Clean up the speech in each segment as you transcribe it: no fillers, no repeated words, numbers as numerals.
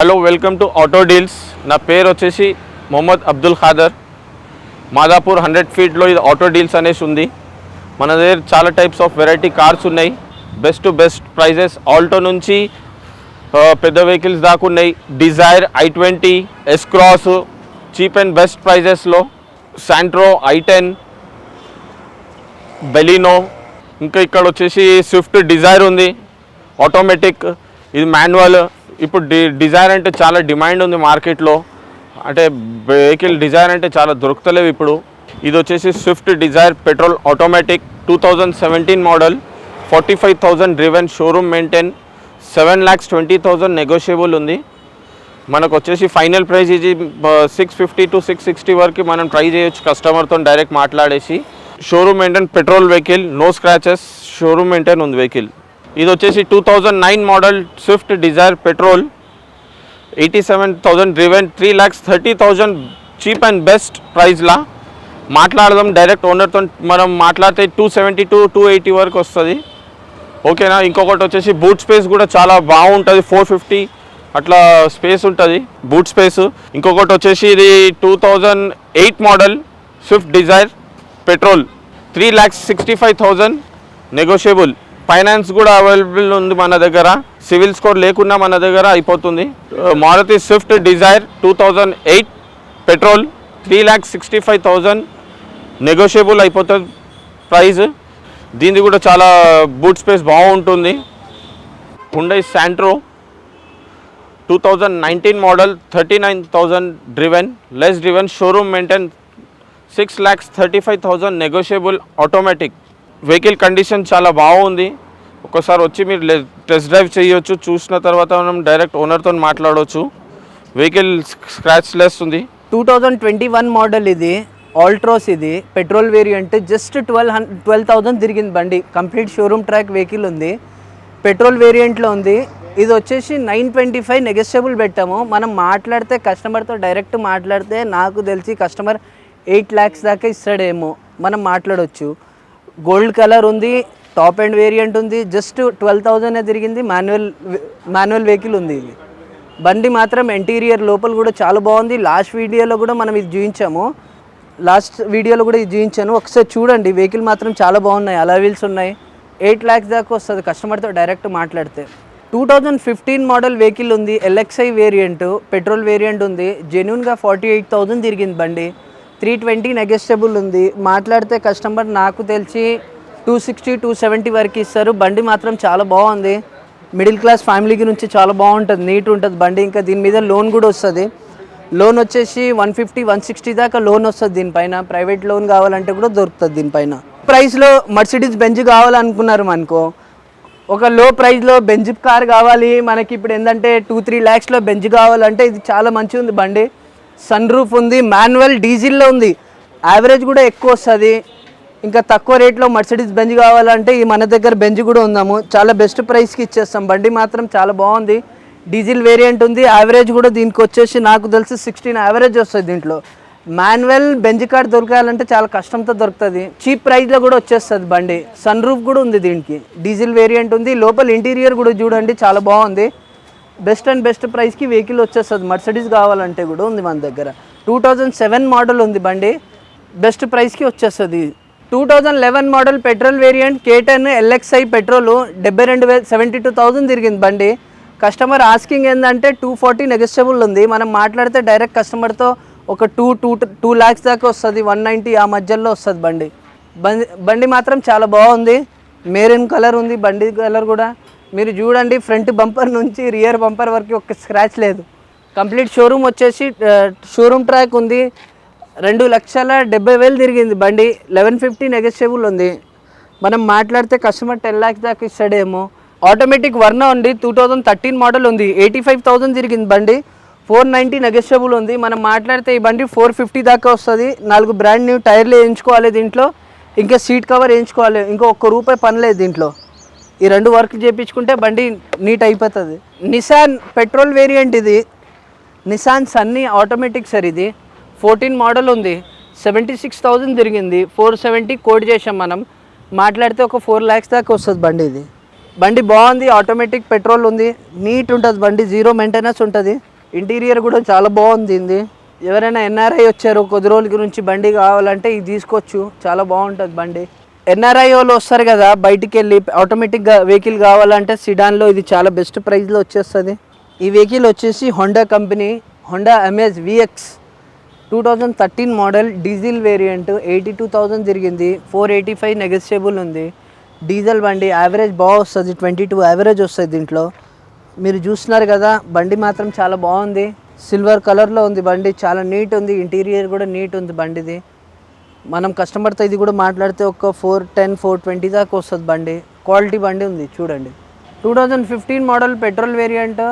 Hello welcome to auto deals. నా పేరు వచ్చేసి మొహమ్మద్ అబ్దుల్ ఖాదర్. మాదాపూర్ 100 ఫీట్లో ఇది ఆటో డీల్స్ అనేసి ఉంది. మన దగ్గర చాలా టైప్స్ ఆఫ్ వెరైటీ కార్స్ ఉన్నాయి. Best to best prices Alto నుంచి పెద్ద వెహికల్స్ దాకా ఉన్నాయి. Dzire, i20, S cross cheap and best ప్రైజెస్లో, శాంట్రో, i10, బెలినో, ఇంకా ఇక్కడ వచ్చేసి స్విఫ్ట్ డిజైర్ ఉంది ఆటోమేటిక్. ఇది మాన్యువల్. ఇప్పుడు డిజైర్ అంటే చాలా డిమాండ్ ఉంది మార్కెట్లో. అంటే వెహికల్ డిజైర్ అంటే చాలా దొరుకుతలేవు ఇప్పుడు. ఇది వచ్చేసి Swift Dzire petrol automatic 2017 model, 45,000 driven, showroom maintain, 7,20,000 negotiable ఉంది. మనకు వచ్చేసి ఫైనల్ ప్రైస్ ఇది 650 to 660 వరకు మనం ట్రై చేయొచ్చు కస్టమర్తో డైరెక్ట్ మాట్లాడేసి. Showroom maintain petrol vehicle, no scratches, showroom maintain ఉంది వెహికల్. ఇది వచ్చేసి 2009 model Swift Dzire petrol, 87,000 driven, 3,30,000 cheap and best ప్రైస్లా మాట్లాడదాం. డైరెక్ట్ ఓనర్తో మనం మాట్లాడితే 270 to 280 వరకు వస్తుంది. ఓకేనా. ఇంకొకటి వచ్చేసి బూట్ స్పేస్ కూడా చాలా బాగుంటుంది, 450 అట్లా స్పేస్ ఉంటుంది బూట్ స్పేస్. ఇంకొకటి వచ్చేసి ఇది 2008 model Swift Dzire petrol, 3,65,000 negotiable. Finance కూడా అవైలబుల్ ఉంది మన దగ్గర. సివిల్ స్కోర్ లేకున్నా మన దగ్గర అయిపోతుంది. Maruti Swift Dzire 2008 petrol, 3,65,000 negotiable అయిపోతుంది ప్రైస్. దీనిది కూడా చాలా బూట్ స్పేస్ బాగుంటుంది. Hyundai Santro 2019 model, 39,000 driven, less driven, showroom maintain, 6,35,000 negotiable automatic. Vehicle condition చాలా బాగుంది. ఒకసారి వచ్చి మీరు టెస్ట్ డ్రైవ్ చేయొచ్చు. చూసిన తర్వాత మనం డైరెక్ట్ ఓనర్తో మాట్లాడవచ్చు. వెహికల్ స్క్రాచ్ లెస్ ఉంది. 2021 మోడల్ ఇది ఆల్ట్రోస్. ఇది పెట్రోల్ వేరియంట్. జస్ట్ 12,000 తిరిగింది బండి. కంప్లీట్ షోరూమ్ ట్రాక్ వెహికల్ ఉంది. పెట్రోల్ వేరియంట్లో ఉంది. ఇది వచ్చేసి 925 నెగోషియబుల్ పెట్టాము. మనం మాట్లాడితే కస్టమర్తో డైరెక్ట్ మాట్లాడితే నాకు తెలిసి కస్టమర్ 8 lakhs దాకా ఇస్తాడేమో. మనం మాట్లాడవచ్చు. గోల్డ్ కలర్ ఉంది, టాప్ అండ్ వేరియంట్ ఉంది. జస్ట్ 12,000 తిరిగింది. మాన్యువల్ వెహికల్ ఉంది. ఇది బండి మాత్రం ఇంటీరియర్ లోపల కూడా చాలా బాగుంది. లాస్ట్ వీడియోలో కూడా మనం ఇది చూపించాము. ఒకసారి చూడండి. వెహికల్ మాత్రం చాలా బాగున్నాయి. అలా వీల్స్ ఉన్నాయి. 8 lakhs దాకా వస్తుంది కస్టమర్తో డైరెక్ట్ మాట్లాడితే. 2015 మోడల్ వెహికల్ ఉంది. LXI వేరియంట్ పెట్రోల్ వేరియంట్ ఉంది. జెన్యూన్గా 48,000 తిరిగింది బండి. 320 నెగోషియబుల్ ఉంది. మాట్లాడితే కస్టమర్ నాకు తెలిసి 260 270 వరకు ఇస్తారు. బండి మాత్రం చాలా బాగుంది. మిడిల్ క్లాస్ ఫ్యామిలీకి నుంచి చాలా బాగుంటుంది, నీట్ ఉంటుంది బండి. ఇంకా దీని మీద లోన్ కూడా వస్తుంది. లోన్ వచ్చేసి 150 160 దాకా లోన్ వస్తుంది దీనిపైన. ప్రైవేట్ లోన్ కావాలంటే కూడా దొరుకుతుంది దీనిపైన. ప్రైస్లో మర్సిడీస్ బెంజ్ కావాలనుకున్నారు మనకు, ఒక లో ప్రైస్లో బెంజ్ కార్ కావాలి మనకి. ఇప్పుడు ఏంటంటే 2-3 lakhsలో బెంజ్ కావాలంటే ఇది చాలా మంచిగా ఉంది బండి. సన్ రూఫ్ ఉంది, మాన్యువల్, డీజిల్లో ఉంది. యావరేజ్ కూడా ఎక్కువ వస్తుంది. ఇంకా తక్కువ రేట్లో మర్సిడీస్ బెంజ్ కావాలంటే ఈ మన దగ్గర బెంజ్ కూడా ఉందాము. చాలా బెస్ట్ ప్రైస్కి ఇచ్చేస్తాం. బండి మాత్రం చాలా బాగుంది. డీజిల్ వేరియంట్ ఉంది. యావరేజ్ కూడా దీనికి వచ్చేసి నాకు తెలిసి 16 యావరేజ్ వస్తుంది దీంట్లో. మాన్యువల్ బెంజ్ కార్ దొరకాలంటే చాలా కష్టంతో దొరుకుతుంది. చీప్ ప్రైస్లో కూడా వచ్చేస్తుంది బండి. సన్ రూఫ్ కూడా ఉంది దీనికి. డీజిల్ వేరియంట్ ఉంది. లోపల ఇంటీరియర్ కూడా చూడండి చాలా బాగుంది. బెస్ట్ అండ్ బెస్ట్ ప్రైస్కి వెహికల్ వచ్చేస్తుంది. మర్సిడీస్ కావాలంటే కూడా ఉంది మన దగ్గర. 2007 మోడల్ ఉంది బండి. బెస్ట్ ప్రైస్కి వచ్చేస్తుంది. 2011 model petrol variant K10 LXI petrol, 72,000 తిరిగింది బండి. కస్టమర్ ఆస్కింగ్ ఏంటంటే 240 నెగోషియబుల్ ఉంది. మనం మాట్లాడితే డైరెక్ట్ కస్టమర్తో ఒక 2 lakhs దాకా వస్తుంది. 190 ఆ మధ్యలో వస్తుంది బండి. బండి మాత్రం చాలా బాగుంది. మెరూన్ కలర్ ఉంది బండి కలర్ కూడా. మీరు చూడండి, ఫ్రంట్ బంపర్ నుంచి రియర్ బంపర్ వరకు ఒక స్క్రాచ్ లేదు. కంప్లీట్ షోరూమ్ వచ్చేసి షోరూమ్ ట్రాక్ ఉంది. 2,70,000 తిరిగింది బండి. 1150 నెగోషియబుల్ ఉంది. మనం మాట్లాడితే కస్టమర్ 10 lakhs దాకా ఇస్తాడేమో. ఆటోమేటిక్ వర్నా ఉంది. 2013 మోడల్ ఉంది. 85,000 తిరిగింది బండి. 490 నెగోషియబుల్ ఉంది. మనం మాట్లాడితే ఈ బండి 450 దాకా వస్తుంది. 4 బ్రాండ్ న్యూ టైర్లు వేయించుకోవాలి దీంట్లో. ఇంకా సీట్ కవర్ వేయించుకోవాలి. ఇంకా ₹1 పని లేదు దీంట్లో. ఈ 2 వర్క్ చేయించుకుంటే బండి నీట్ అయిపోతుంది. నిసాన్ పెట్రోల్ వేరియంట్ ఇది. Nissan Sunny automatic sir. ఇది 14 మోడల్ ఉంది. 76,000 తిరిగింది. 470 కోడ్ చేసాం మనం. మాట్లాడితే ఒక 4 lakhs దాకా వస్తుంది బండి. ఇది బండి బాగుంది, ఆటోమేటిక్ పెట్రోల్ ఉంది, నీట్ ఉంటుంది బండి, జీరో మెయింటెనెన్స్ ఉంటుంది. ఇంటీరియర్ కూడా చాలా బాగుంది ఇది. ఎవరైనా ఎన్ఆర్ఐ వచ్చారు కొద్ది రోజుల గురించి బండి కావాలంటే ఇది తీసుకోవచ్చు, చాలా బాగుంటుంది బండి. ఎన్ఆర్ఐ వాళ్ళు వస్తారు కదా బయటికి వెళ్ళి ఆటోమేటిక్గా వెహికల్ కావాలంటే సిడాన్లో ఇది చాలా బెస్ట్ ప్రైస్లో వచ్చేస్తుంది. ఈ వెహికల్ వచ్చేసి Honda company Honda amaze vx 2013 model diesel variant. 82,000 తిరిగింది, 485 నెగోషియబుల్ ఉంది. డీజిల్ బండి, యావరేజ్ బాగా వస్తుంది, 22 యావరేజ్ వస్తుంది దీంట్లో. మీరు చూస్తున్నారు కదా బండి మాత్రం చాలా బాగుంది, సిల్వర్ కలర్లో ఉంది బండి, చాలా నీట్ ఉంది, ఇంటీరియర్ కూడా నీట్ ఉంది బండిది. మనం కస్టమర్తో ఇది కూడా మాట్లాడితే ఒక 410 420 దాకా వస్తుంది బండి, క్వాలిటీ బండి ఉంది చూడండి. 2015 మోడల్ పెట్రోల్ వేరియంట్,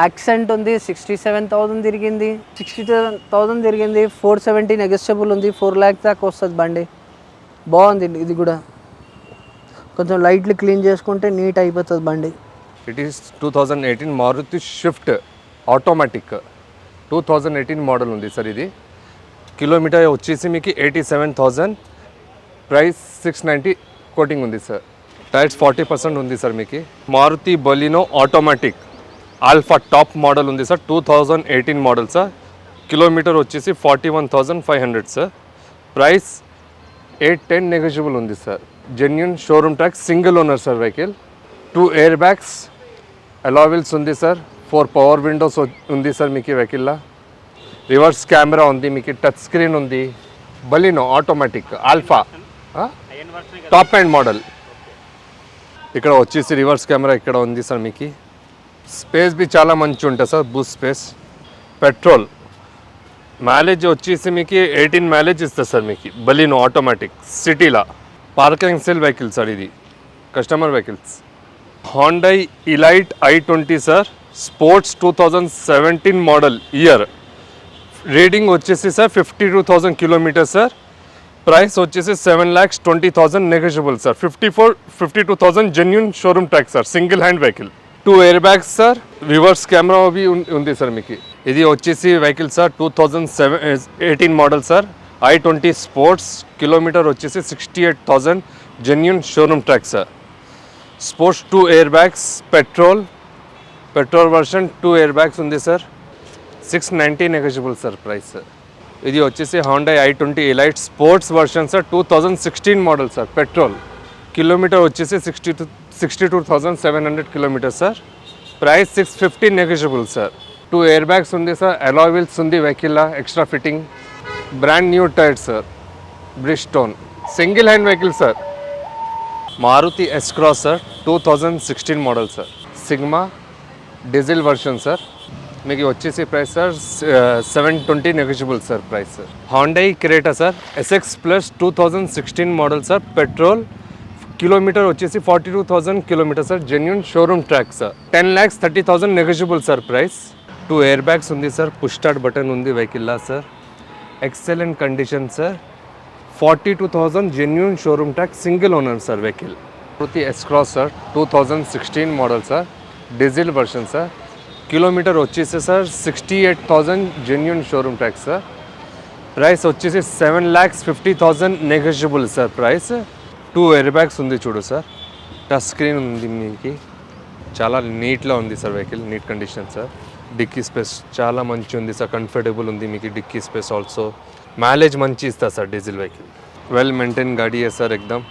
యాక్సెంట్ ఉంది, 67,000 తిరిగింది, 67,000 తిరిగింది, 470 నెగోషియబుల్ ఉంది, 4 lakhs దాకా వస్తుంది బండి. బాగుంది ఇది కూడా, కొంచెం లైట్లు క్లీన్ చేసుకుంటే నీట్ అయిపోతుంది బండి. It is 2018 Maruti Swift automatic 2018 model ఉంది సార్. ఇది కిలోమీటర్ వచ్చేసి మీకు 87,000, ప్రైస్ 690 కోటింగ్ ఉంది సార్. టైర్స్ 40% ఉంది సార్. మీకు Maruti Baleno automatic Alpha top model ఉంది సార్, 2018 మోడల్ సార్. కిలోమీటర్ వచ్చేసి 41,500 సార్. ప్రైస్ 810 నెగోషియబుల్ ఉంది sir. Genuine showroom tax, single owner sir vehicle. 2 air bags, alloy wheels ఉంది సార్. 4 పవర్ విండోస్ ఉంది sir మీకు వెహికల్లో. Reverse camera ఉంది మీకు, టచ్ స్క్రీన్ ఉంది. Baleno automatic Alpha top and model. ఇక్కడ వచ్చేసి రివర్స్ కెమెరా ఇక్కడ ఉంది సార్ మీకు. స్పేస్ బి చాలా మంచి ఉంటుంది sir, boot space. Petrol mileage వచ్చేసి మీకు 18 మైలేజ్ ఇస్తుంది సార్ మీకు. బలినో ఆటోమేటిక్ సిటీలా పార్కింగ్ సెల్ వెహికల్ సార్, ఇది customer vehicles. Hyundai Elite i20 sir, sports 2017 model year. Reading వచ్చేసి సార్ 52,000 కిలోమీటర్ సార్. ప్రైస్ వచ్చేసి 7,20,000 negotiable sir. 52,000 genuine showroom tax sir. Single hand vehicle. 2 air bags sir, reverse camera అవి ఉంది sir మీకు. ఇది వచ్చేసి vehicle sir 2018 model sir, i20 sports. Kilometre వచ్చేసి 68,000, genuine showroom tax sir. Sports 2 air bags, petrol version 2 air bags ఉంది sir. 690 negotiable sir price sir. ఇది వచ్చేసి Honda i20 elite sports version sir, 2016 model sir. Petrol kilometre వచ్చేసి 62,700 kilometre sir. Price 650 negotiable sir. 2 air bags ఉంది sir, alloy wheels ఉంది వెహికల్లో, extra fitting. Brand new tyre sir, Bridgestone. Single hand vehicle sir. Maruti S cross sir, 2016 model sir. Sigma diesel version sir. మీకు వచ్చేసి price sir 720 negotiable sir price sir. Hyundai Creta sir, SX plus 2016 model sir. Petrol kilometre వచ్చేసి 42,000 kilometre sir. Genuine showroom track sir. 10,30,000 negotiable sir price. 2 air bags ఉంది sir, push start button ఉంది వెహికల్లా sir. Excellent condition sir. 42,000 genuine showroom tax, single owner sir vehicle. Maruti S cross sir, 2016 model sir, diesel version sir. Kilometre వచ్చేసి sir 68,000 genuine showroom tax sir. Price వచ్చేసి 7,50,000 negotiable sir price. 2 air bags ఉంది చూడు sir. Touch screen ఉంది మీకు, చాలా నీట్గా ఉంది sir vehicle, neat condition sir. Dicky space చాలా మంచి ఉంది సార్, కంఫర్టబుల్ ఉంది మీకు డిక్కీ స్పేస్ ఆల్సో. మైలేజ్ మంచి ఇస్తా sir diesel vehicle. Well maintain గాడి है సార్ ఎక్దమ్.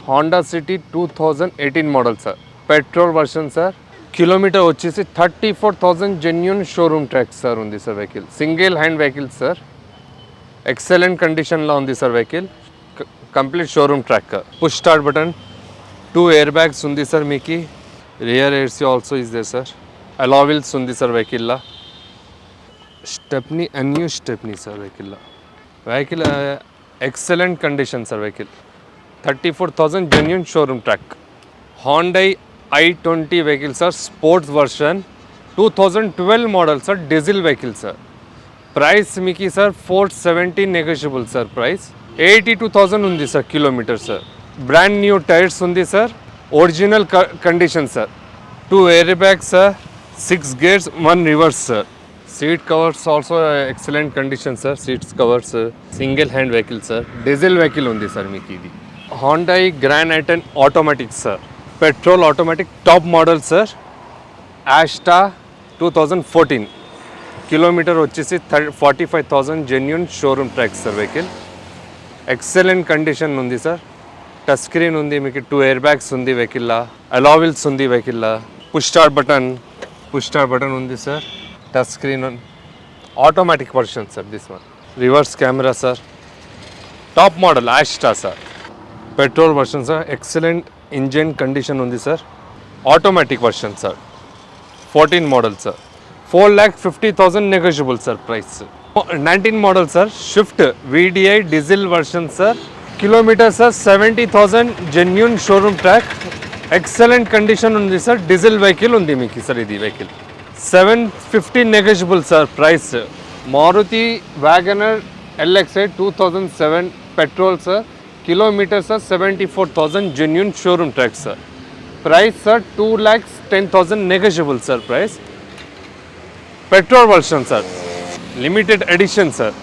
Honda City 2018 model sir, petrol version sir. Kilometre వచ్చేసి 34,000 జెన్యూన్ షోరూమ్ ట్యాక్స్ సార్ ఉంది sir vehicle. Single hand vehicle sir. Excellent కండిషన్లో ఉంది sir vehicle, complete showroom track. Push start button. 2 air bags ఉంది sir మీకు. Rear AC also is there sir. Alloy wheels ఉంది sir vehicle. Stepney new stepney sir వెహికల్లో. Vehicle excellent condition sir vehicle. 34,000 genuine showroom track. Hyundai i20 vehicle sir, sports version 2012 model sir, diesel vehicle sir. Price మీకు sir 470 negotiable sir price. 82,000 ఉంది sir kilometre sir. Brand new tyres ఉంది sir, original condition sir. 2 air bags sir, 6 gears, 1 reverse sir. Seat covers also excellent condition sir. Seats covers. Single hand vehicle sir, diesel vehicle ఉంది sir మీకు. ఇది Hyundai Grand i ten automatic sir, petrol automatic top model sir, Ashta 2014. Kilometre వచ్చేసి 45,000 genuine showroom track sir vehicle. Excellent condition ఉంది sir. Touch screen ఉంది, మీకు 2 air bags ఉంది వెహికల్లా, alloy wheels ఉంది వెహికల్లా, పుష్ స్టార్ట్ బటన్ ఉంది sir. Touch screen automatic version sir this one. Reverse camera sir. Top model Asta sir. Petrol version sir. Excellent engine condition ఉంది sir. Automatic version sir. 14 model sir. 4,50,000 negotiable sir price. 19 model sir. Swift VDI diesel version sir. Kilometre sir 70,000 genuine showroom track. Excellent condition ఉంది sir. Diesel vehicle ఉంది మీకు sir. ఇది vehicle 750 negotiable sir price. Maruti Wagon R LXi 2007 petrol sir. Kilometre sir 74,000 genuine showroom track sir. Price sir 2,10,000 negotiable sir price. Petrol version sir. Limited edition sir.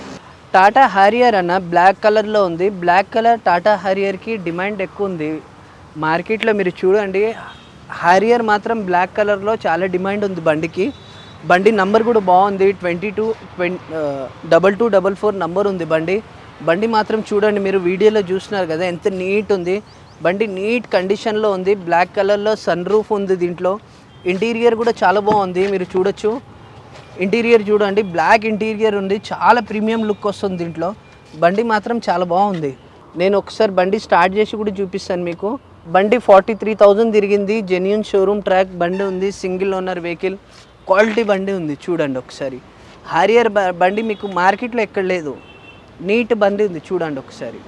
Tata Harrier అన్న black కలర్లో ఉంది. Black colour Tata హారియర్కి demand ఎక్కువ ఉంది మార్కెట్లో. మీరు చూడండి, హారియర్ మాత్రం బ్లాక్ కలర్లో చాలా డిమాండ్ ఉంది బండికి. బండి నంబర్ కూడా బాగుంది. 222244 నంబర్ ఉంది బండి మాత్రం చూడండి, మీరు వీడియోలో చూస్తున్నారు కదా ఎంత నీట్ ఉంది బండి. నీట్ కండిషన్లో ఉంది. బ్లాక్ కలర్లో సన్ రూఫ్ ఉంది దీంట్లో. ఇంటీరియర్ కూడా చాలా బాగుంది, మీరు చూడొచ్చు. ఇంటీరియర్ చూడండి, బ్లాక్ ఇంటీరియర్ ఉంది, చాలా ప్రీమియం లుక్ వస్తుంది దీంట్లో. బండి మాత్రం చాలా బాగుంది. నేను ఒకసారి బండి స్టార్ట్ చేసి కూడా చూపిస్తాను మీకు. బండి 43,000 తిరిగింది. జెన్యూన్ షోరూమ్ ట్రాక్ బండి ఉంది. సింగిల్ ఓనర్ వెహికల్, క్వాలిటీ బండి ఉంది. చూడండి ఒకసారి. హారియర్ బండి మీకు మార్కెట్లో ఎక్కడ లేదు. నీట్ బండి ఉంది, చూడండి ఒకసారి.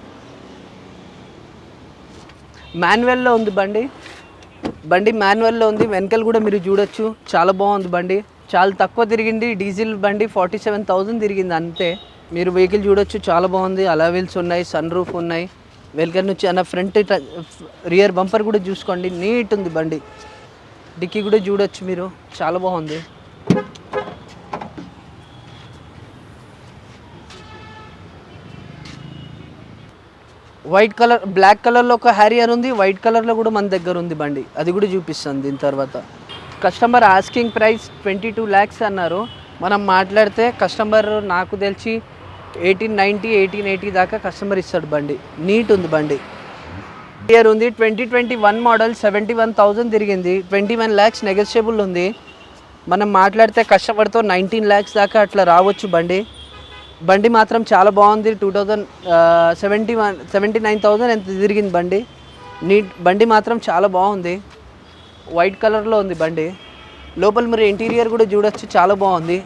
మాన్యువల్లో ఉంది బండి మాన్యువల్లో ఉంది. వెనకల కూడా మీరు చూడొచ్చు, చాలా బాగుంది బండి. చాలా తక్కువ తిరిగింది. డీజిల్ బండి 47,000 తిరిగింది అంతే. మీరు వెహికల్ చూడొచ్చు, చాలా బాగుంది. అలావిల్స్ ఉన్నాయి, సన్ రూఫ్ ఉన్నాయి. వెల్కర్ నుంచి అన్న ఫ్రంట్ రియర్ బంపర్ కూడా చూసుకోండి, నీట్ ఉంది బండి. డిక్కీ కూడా చూడొచ్చు మీరు, చాలా బాగుంది. వైట్ కలర్, బ్లాక్ కలర్లో ఒక హ్యారియర్ ఉంది. వైట్ కలర్లో కూడా మన దగ్గర ఉంది బండి, అది కూడా చూపిస్తాను దీని తర్వాత. కస్టమర్ ఆస్కింగ్ ప్రైస్ 22 lakhs అన్నారు. మనం మాట్లాడితే కస్టమర్ నాకు తెలిసి 1880 దాకా కస్టమర్ ఇస్తాడు బండి. నీట్ ఉంది బండి. ఇయర్ ఉంది 2021 మోడల్, 71,000 తిరిగింది. 21 lakhs నెగోషియబుల్ ఉంది. మనం మాట్లాడితే కస్టమర్తో 19 lakhs దాకా అట్లా రావచ్చు బండి మాత్రం చాలా బాగుంది. 79,000 ఎంత తిరిగింది బండి. నీట్ బండి మాత్రం చాలా బాగుంది. వైట్ కలర్లో ఉంది బండి. లోపల మీరు ఇంటీరియర్ కూడా చూడొచ్చు, చాలా బాగుంది.